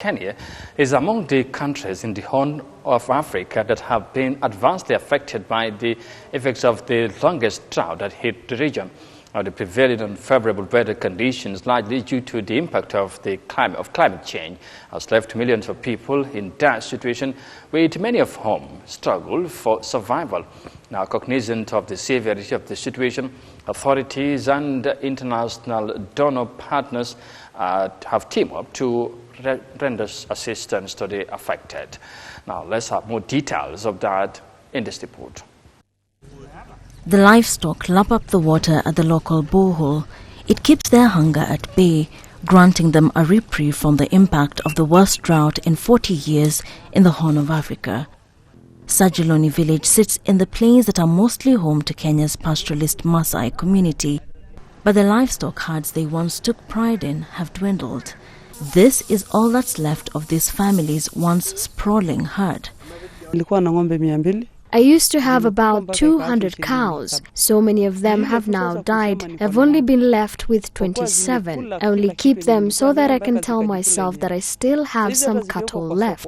Kenya is among the countries in the Horn of Africa that have been adversely affected by the effects of the longest drought that hit the region. The prevailing unfavorable weather conditions, largely due to the impact of climate change, has left millions of people in that situation, with many of whom struggle for survival. Now, cognizant of the severity of the situation, authorities and international donor partners have teamed up to render assistance to the affected. Now, let's have more details of that in this report. The livestock lap up the water at the local borehole. It keeps their hunger at bay, granting them a reprieve from the impact of the worst drought in 40 years in the Horn of Africa. Sajiloni village sits in the plains that are mostly home to Kenya's pastoralist Maasai community. But the livestock herds they once took pride in have dwindled. This is all that's left of this family's once sprawling herd. I used to have about 200 cows. So many of them have now died. I've only been left with 27. I only keep them so that I can tell myself that I still have some cattle left.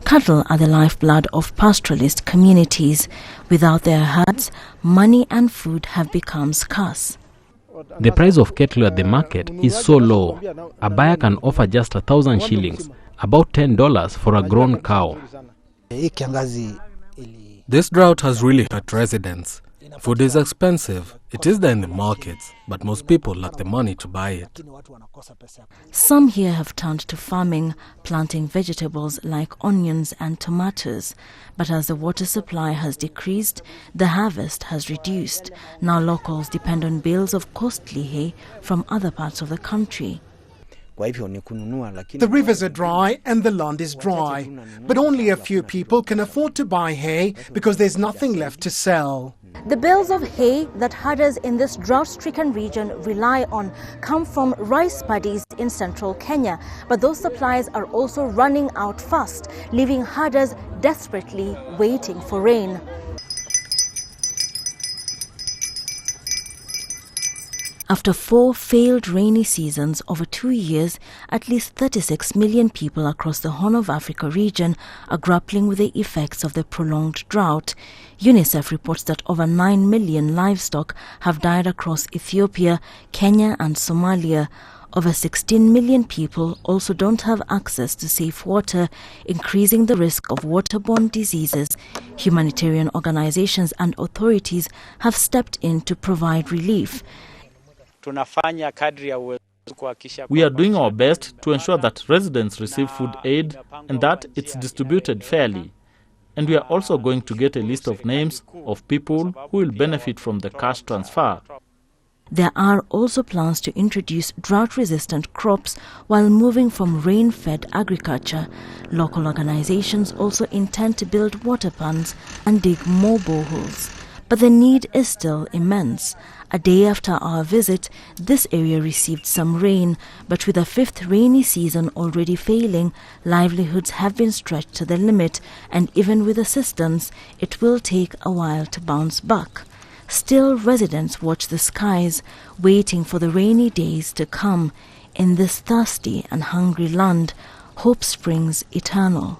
Cattle are the lifeblood of pastoralist communities. Without their herds, money and food have become scarce. The price of cattle at the market is so low. A buyer can offer just 1,000 shillings, about $10 for a grown cow. This drought has really hurt residents. Food is expensive. It is there in the markets, but most people lack the money to buy it. Some here have turned to farming, planting vegetables like onions and tomatoes. But as the water supply has decreased, the harvest has reduced. Now locals depend on bales of costly hay from other parts of the country. The rivers are dry and the land is dry, but only a few people can afford to buy hay because there's nothing left to sell. The bales of hay that herders in this drought-stricken region rely on come from rice paddies in central Kenya, but those supplies are also running out fast, leaving herders desperately waiting for rain. After 4 failed rainy seasons over 2 years, at least 36 million people across the Horn of Africa region are grappling with the effects of the prolonged drought. UNICEF reports that over 9 million livestock have died across Ethiopia, Kenya and Somalia. Over 16 million people also don't have access to safe water, increasing the risk of waterborne diseases. Humanitarian organizations and authorities have stepped in to provide relief. We are doing our best to ensure that residents receive food aid and that it's distributed fairly. And we are also going to get a list of names of people who will benefit from the cash transfer. There are also plans to introduce drought-resistant crops while moving from rain-fed agriculture. Local organizations also intend to build water ponds and dig more boreholes. But the need is still immense. A day after our visit, this area received some rain, but with a 5th rainy season already failing, livelihoods have been stretched to the limit, and even with assistance, it will take a while to bounce back. Still, residents watch the skies, waiting for the rainy days to come. In this thirsty and hungry land, hope springs eternal.